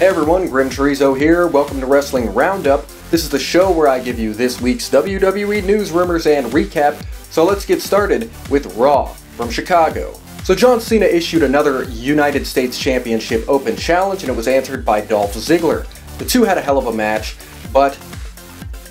Hey everyone, GrimmChorizo here. Welcome to Wrestling Roundup. This is the show where I give you this week's WWE news, rumors, and recap. So let's get started with Raw from Chicago. So John Cena issued another United States Championship Open Challenge, and it was answered by Dolph Ziggler. The two had a hell of a match, but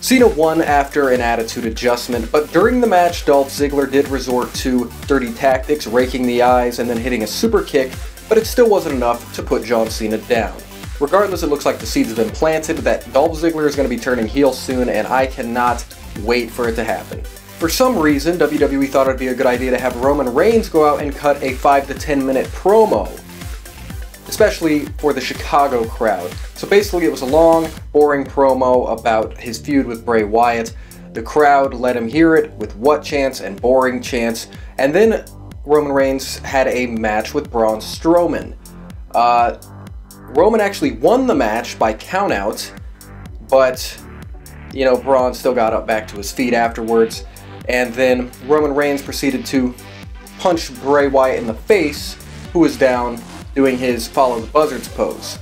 Cena won after an attitude adjustment. But during the match, Dolph Ziggler did resort to dirty tactics, raking the eyes, and then hitting a super kick, but it still wasn't enough to put John Cena down. Regardless, it looks like the seeds have been planted that Dolph Ziggler is going to be turning heel soon, and I cannot wait for it to happen. For some reason, WWE thought it would be a good idea to have Roman Reigns go out and cut a 5 to 10 minute promo, especially for the Chicago crowd. So basically it was a long, boring promo about his feud with Bray Wyatt. The crowd let him hear it with what chants and boring chants, and then Roman Reigns had a match with Braun Strowman. Roman actually won the match by countout, but, you know, Braun still got up back to his feet afterwards, and then Roman Reigns proceeded to punch Bray Wyatt in the face, who was down doing his follow the buzzards pose.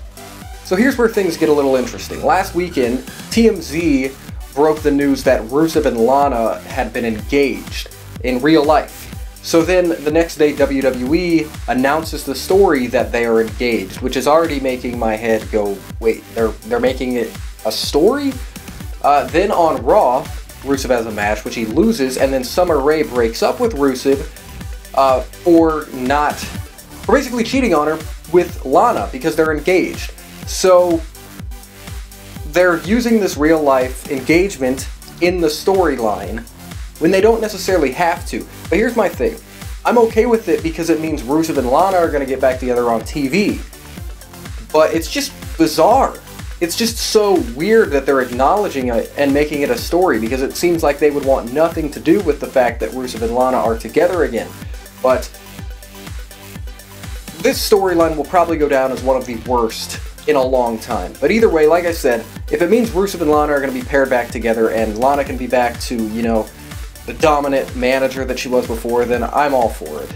So here's where things get a little interesting. Last weekend, TMZ broke the news that Rusev and Lana had been engaged in real life. So then the next day WWE announces the story that they are engaged, which is already making my head go, wait, they're making it a story? Then on Raw, Rusev has a match which he loses, and then Summer Rae breaks up with Rusev for basically cheating on her with Lana because they're engaged. So they're using this real life engagement in the storyline when they don't necessarily have to. But here's my thing. I'm okay with it because it means Rusev and Lana are going to get back together on TV. But it's just bizarre. It's just so weird that they're acknowledging it and making it a story, because it seems like they would want nothing to do with the fact that Rusev and Lana are together again. But this storyline will probably go down as one of the worst in a long time. But either way, like I said, if it means Rusev and Lana are going to be paired back together and Lana can be back to, you know, the dominant manager that she was before, then I'm all for it.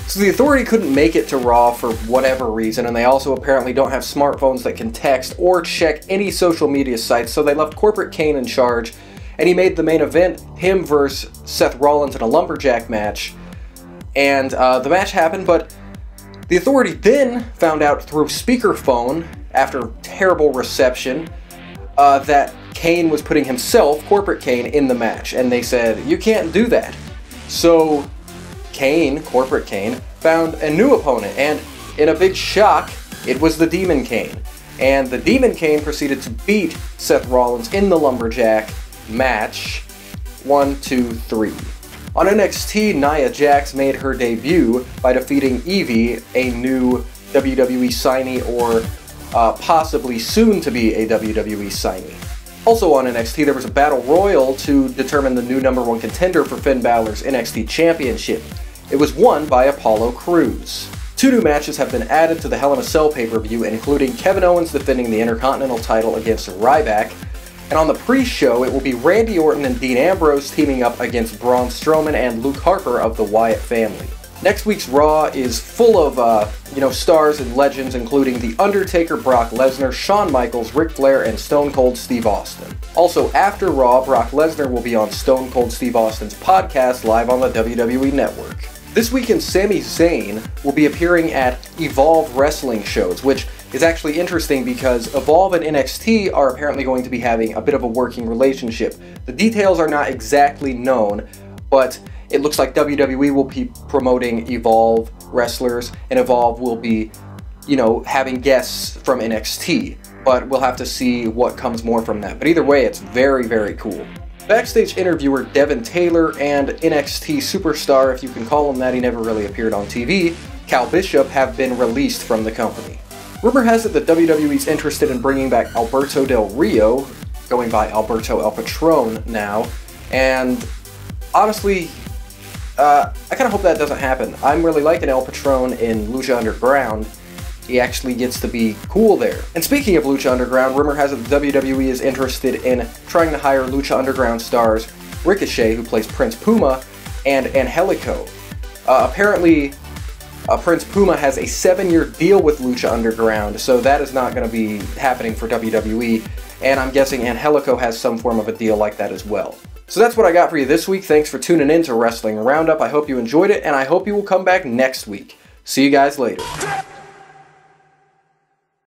So the Authority couldn't make it to Raw for whatever reason, and they also apparently don't have smartphones that can text or check any social media sites, so they left Corporate Kane in charge, and he made the main event him versus Seth Rollins in a lumberjack match. And the match happened, but the Authority then found out through speakerphone, after terrible reception, that Kane was putting himself, Corporate Kane, in the match, and they said, you can't do that. So Kane, Corporate Kane, found a new opponent, and in a big shock, it was the Demon Kane. And the Demon Kane proceeded to beat Seth Rollins in the lumberjack match. 1, 2, 3. On NXT, Nia Jax made her debut by defeating Evie, a new WWE signee, or possibly soon to be a WWE signee. Also on NXT, there was a battle royal to determine the new #1 contender for Finn Balor's NXT Championship. It was won by Apollo Crews. 2 new matches have been added to the Hell in a Cell pay-per-view, including Kevin Owens defending the Intercontinental title against Ryback, and on the pre-show, it will be Randy Orton and Dean Ambrose teaming up against Braun Strowman and Luke Harper of the Wyatt family. Next week's Raw is full of, stars and legends, including The Undertaker, Brock Lesnar, Shawn Michaels, Ric Flair, and Stone Cold Steve Austin. Also, after Raw, Brock Lesnar will be on Stone Cold Steve Austin's podcast live on the WWE Network. This weekend, Sami Zayn will be appearing at Evolve Wrestling shows, which is actually interesting because Evolve and NXT are apparently going to be having a bit of a working relationship. The details are not exactly known, but it looks like WWE will be promoting Evolve wrestlers, and Evolve will be, having guests from NXT. But we'll have to see what comes more from that. But either way, it's very, very cool. Backstage interviewer Devin Taylor and NXT superstar, if you can call him that, he never really appeared on TV, Cal Bishop, have been released from the company. Rumor has it that WWE's interested in bringing back Alberto Del Rio, going by Alberto El Patron now, and honestly, I kind of hope that doesn't happen. I'm really liking El Patron in Lucha Underground. He actually gets to be cool there. And speaking of Lucha Underground, rumor has it that WWE is interested in trying to hire Lucha Underground stars Ricochet, who plays Prince Puma, and Angelico. Apparently, Prince Puma has a 7-year deal with Lucha Underground, so that is not going to be happening for WWE, and I'm guessing Angelico has some form of a deal like that as well. So that's what I got for you this week. Thanks for tuning in to Wrestling Roundup. I hope you enjoyed it, and I hope you will come back next week. See you guys later.